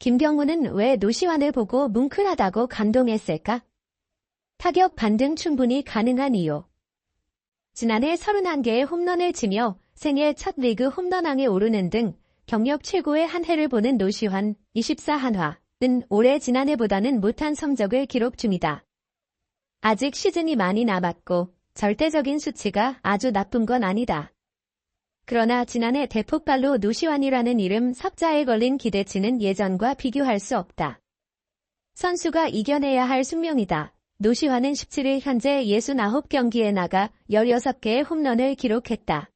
김경훈은 왜 노시환을 보고 뭉클하다고 감동했을까? 타격 반등 충분히 가능한 이유. 지난해 31개의 홈런을 치며 생애 첫 리그 홈런왕에 오르는 등 경력 최고의 한 해를 보는 노시환 24한화는 올해 지난해보다는 못한 성적을 기록 중이다. 아직 시즌이 많이 남았고 절대적인 수치가 아주 나쁜 건 아니다. 그러나 지난해 대폭발로 노시환이라는 이름 섭자에 걸린 기대치는 예전과 비교할 수 없다. 선수가 이겨내야 할 숙명이다. 노시환은 17일 현재 69경기에 나가 16개의 홈런을 기록했다.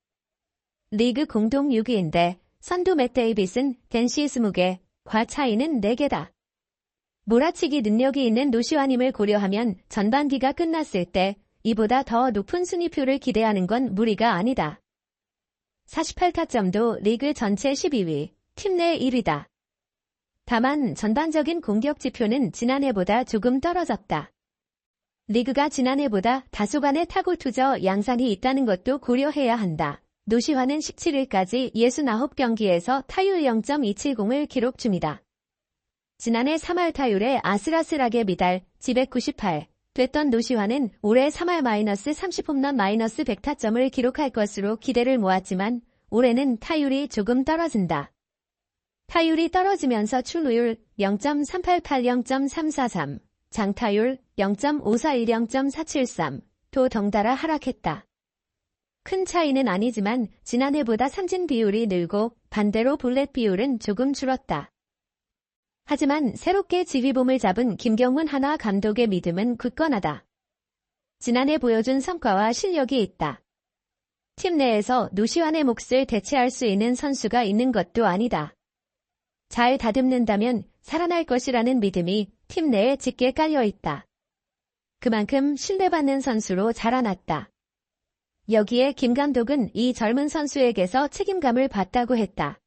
리그 공동 6위인데 선두 맷 데이빗은 댄시 20개, 과 차이는 4개다. 몰아치기 능력이 있는 노시환임을 고려하면 전반기가 끝났을 때 이보다 더 높은 순위표를 기대하는 건 무리가 아니다. 48타점도 리그 전체 12위, 팀 내 1위다. 다만 전반적인 공격 지표는 지난해보다 조금 떨어졌다. 리그가 지난해보다 다소간의 타구 투저 양상이 있다는 것도 고려해야 한다. 노시환은 17일까지 69경기에서 타율 0.270을 기록 중이다. 지난해 3할 타율에 아슬아슬하게 미달, G198 됐던 노시환은 올해 3할 -30홈런 -100타점을 기록할 것으로 기대를 모았지만 올해는 타율이 조금 떨어진다. 타율이 떨어지면서 출루율 0.388, 0.343, 장타율 0.541, 0.473, 도 덩달아 하락했다. 큰 차이는 아니지만 지난해보다 삼진 비율이 늘고 반대로 볼넷 비율은 조금 줄었다. 하지만 새롭게 지휘봉을 잡은 김경훈 한화 감독의 믿음은 굳건하다. 지난해 보여준 성과와 실력이 있다. 팀 내에서 노시환의 몫을 대체할 수 있는 선수가 있는 것도 아니다. 잘 다듬는다면 살아날 것이라는 믿음이 팀 내에 짙게 깔려있다. 그만큼 신뢰받는 선수로 자라났다. 여기에 김 감독은 이 젊은 선수에게서 책임감을 받다고 했다.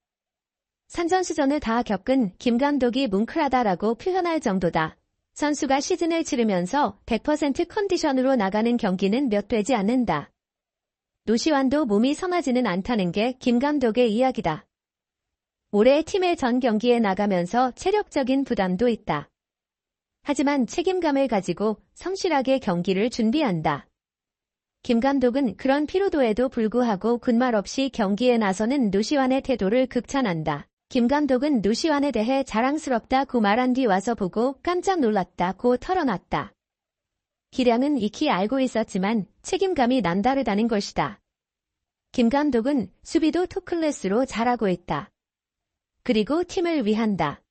산전수전을 다 겪은 김 감독이 뭉클하다라고 표현할 정도다. 선수가 시즌을 치르면서 100% 컨디션으로 나가는 경기는 몇 되지 않는다. 노시환도 몸이 성하지는 않다는 게 김 감독의 이야기다. 올해 팀의 전 경기에 나가면서 체력적인 부담도 있다. 하지만 책임감을 가지고 성실하게 경기를 준비한다. 김 감독은 그런 피로도에도 불구하고 군말 없이 경기에 나서는 노시환의 태도를 극찬한다. 김 감독은 노시환에 대해 자랑스럽다고 말한 뒤 와서 보고 깜짝 놀랐다고 털어놨다. 기량은 익히 알고 있었지만 책임감이 남다르다는 것이다. 김 감독은 수비도 톱클래스로 잘하고 있다. 그리고 팀을 위한다.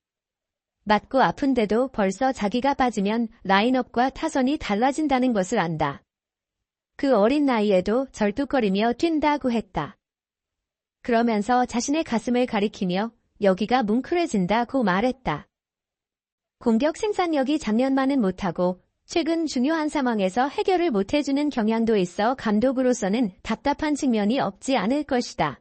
맞고 아픈데도 벌써 자기가 빠지면 라인업과 타선이 달라진다는 것을 안다. 그 어린 나이에도 절뚝거리며 뛴다고 했다. 그러면서 자신의 가슴을 가리키며 여기가 뭉클해진다고 말했다. 공격 생산력이 작년만은 못하고 최근 중요한 상황에서 해결을 못해주는 경향도 있어 감독으로서는 답답한 측면이 없지 않을 것이다.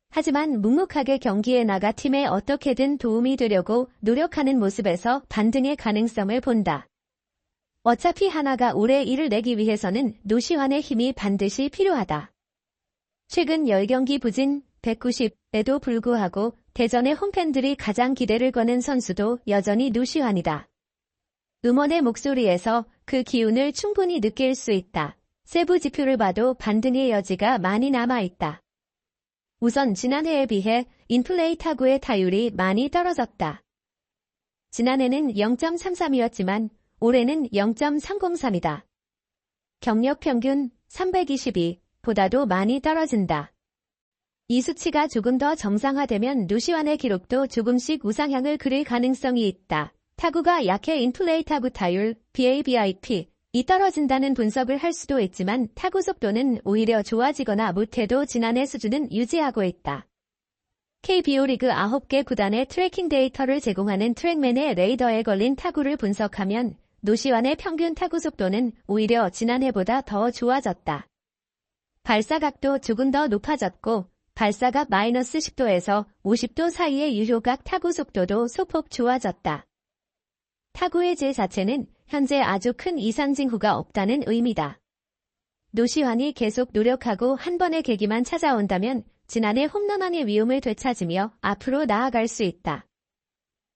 하지만 묵묵하게 경기에 나가 팀에 어떻게든 도움이 되려고 노력하는 모습에서 반등의 가능성을 본다. 어차피 하나가 올해 이를 내기 위해서는 노시환의 힘이 반드시 필요하다. 최근 10경기 부진 190에도 불구하고 대전의 홈팬들이 가장 기대를 거는 선수도 여전히 노시환이다. 응원의 목소리에서 그 기운을 충분히 느낄 수 있다. 세부 지표를 봐도 반등의 여지가 많이 남아있다. 우선 지난해에 비해 인플레이 타구의 타율이 많이 떨어졌다. 지난해는 0.33이었지만 올해는 0.303이다. 경력 평균 322보다도 많이 떨어진다. 이 수치가 조금 더 정상화되면 노시환의 기록도 조금씩 우상향을 그릴 가능성이 있다. 타구가 약해 인플레이 타구 타율, BABIP, 이 떨어진다는 분석을 할 수도 있지만 타구 속도는 오히려 좋아지거나 못해도 지난해 수준은 유지하고 있다. KBO 리그 9개 구단의 트래킹 데이터를 제공하는 트랙맨의 레이더에 걸린 타구를 분석하면 노시환의 평균 타구 속도는 오히려 지난해보다 더 좋아졌다. 발사각도 조금 더 높아졌고 발사각 -10도에서 50도 사이의 유효각 타구 속도도 소폭 좋아졌다. 타구의 질 자체는 현재 아주 큰 이상 징후가 없다는 의미다. 노시환이 계속 노력하고 한 번의 계기만 찾아온다면 지난해 홈런왕의 위움을 되찾으며 앞으로 나아갈 수 있다.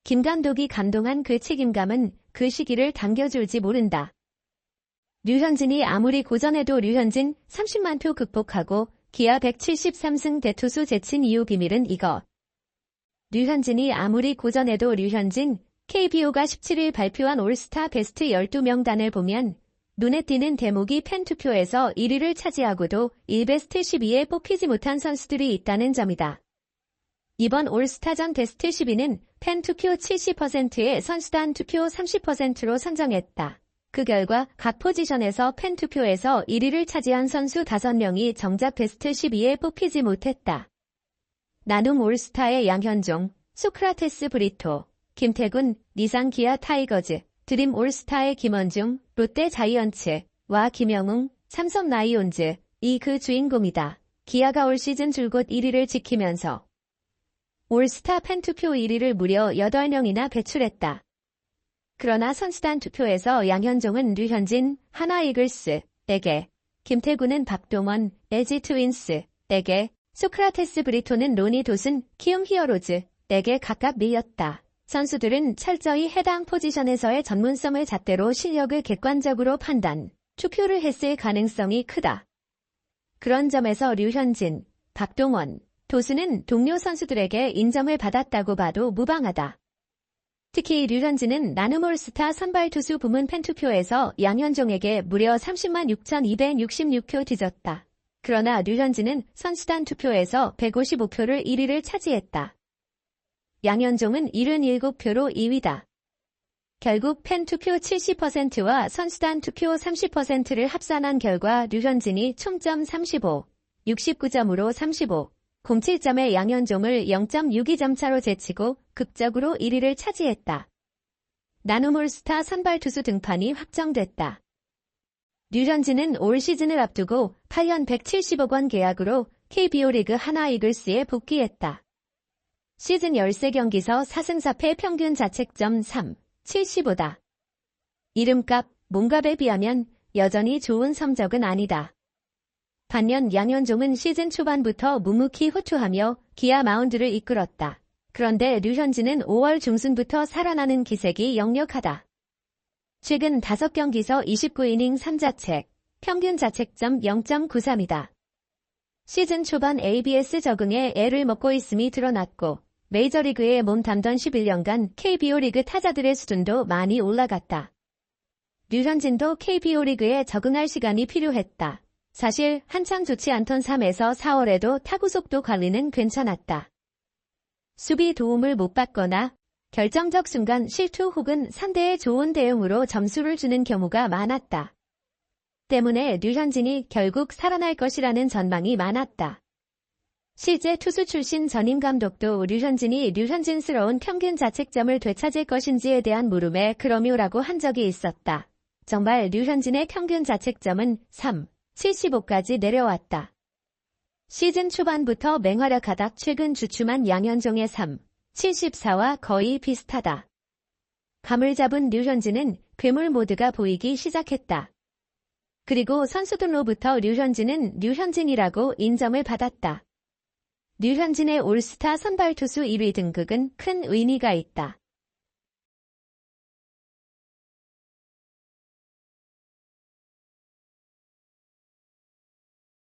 김 감독이 감동한 그 책임감은 그 시기를 당겨줄지 모른다. 류현진이 아무리 고전해도 류현진 30만 표 극복하고 기아 173승 대투수 제친 이유 비밀은 이것. 류현진이 아무리 고전해도 류현진, KBO가 17일 발표한 올스타 베스트 12명단을 보면 눈에 띄는 대목이 팬투표에서 1위를 차지하고도 1베스트 12에 뽑히지 못한 선수들이 있다는 점이다. 이번 올스타전 베스트 12는 팬투표 70%에 선수단 투표 30%로 선정했다. 그 결과 각 포지션에서 팬투표에서 1위를 차지한 선수 5명이 정작 베스트 12에 뽑히지 못했다. 나눔 올스타의 양현종, 소크라테스 브리토, 김태군, 니상 기아 타이거즈, 드림 올스타의 김원중, 롯데 자이언츠와 김영웅, 삼성 라이온즈, 이 그 주인공이다. 기아가 올 시즌 줄곧 1위를 지키면서 올스타 팬투표 1위를 무려 8명이나 배출했다. 그러나 선수단 투표에서 양현종은 류현진, 하나 이글스에게, 김태군은 박동원, LG 트윈스에게, 소크라테스 브리토는 로니 도슨, 키움 히어로즈에게 각각 밀렸다. 선수들은 철저히 해당 포지션에서의 전문성을 잣대로 실력을 객관적으로 판단, 투표를 했을 가능성이 크다. 그런 점에서 류현진, 박동원, 도수는 동료 선수들에게 인정을 받았다고 봐도 무방하다. 특히 류현진은 나눔 올스타 선발 투수 부문 팬투표에서 양현종에게 무려 30만 6,266표 뒤졌다. 그러나 류현진은 선수단 투표에서 155표를 1위를 차지했다. 양현종은 77표로 2위다. 결국 팬투표 70%와 선수단 투표 30%를 합산한 결과 류현진이 총점 35, 69점으로 35, 07점의 양현종을 0.62점 차로 제치고 극적으로 1위를 차지했다. 나눔 올스타 선발 투수 등판이 확정됐다. 류현진은 올 시즌을 앞두고 8년 170억 원 계약으로 KBO 리그 하나 이글스에 복귀했다. 시즌 13경기서 4승 4패 평균 자책점 3, 75다. 이름값, 몸값에 비하면 여전히 좋은 성적은 아니다. 반면 양현종은 시즌 초반부터 묵묵히 호투하며 기아 마운드를 이끌었다. 그런데 류현진은 5월 중순부터 살아나는 기색이 역력하다. 최근 5경기서 29이닝 3자책, 평균 자책점 0.93이다. 시즌 초반 ABS 적응에 애를 먹고 있음이 드러났고 메이저리그에 몸담던 11년간 KBO 리그 타자들의 수준도 많이 올라갔다. 류현진도 KBO 리그에 적응할 시간이 필요했다. 사실 한창 좋지 않던 3에서 4월에도 타구 속도 관리는 괜찮았다. 수비 도움을 못 받거나 결정적 순간 실투 혹은 상대의 좋은 대응으로 점수를 주는 경우가 많았다. 때문에 류현진이 결국 살아날 것이라는 전망이 많았다. 실제 투수 출신 전임 감독도 류현진이 류현진스러운 평균 자책점을 되찾을 것인지에 대한 물음에 그러묘라고 한 적이 있었다. 정말 류현진의 평균 자책점은 3, 75까지 내려왔다. 시즌 초반부터 맹활약하다 최근 주춤한 양현종의 3, 74와 거의 비슷하다. 감을 잡은 류현진은 괴물 모드가 보이기 시작했다. 그리고 선수들로부터 류현진은 류현진이라고 인정을 받았다. 류현진의 올스타 선발 투수 1위 등극은 큰 의미가 있다.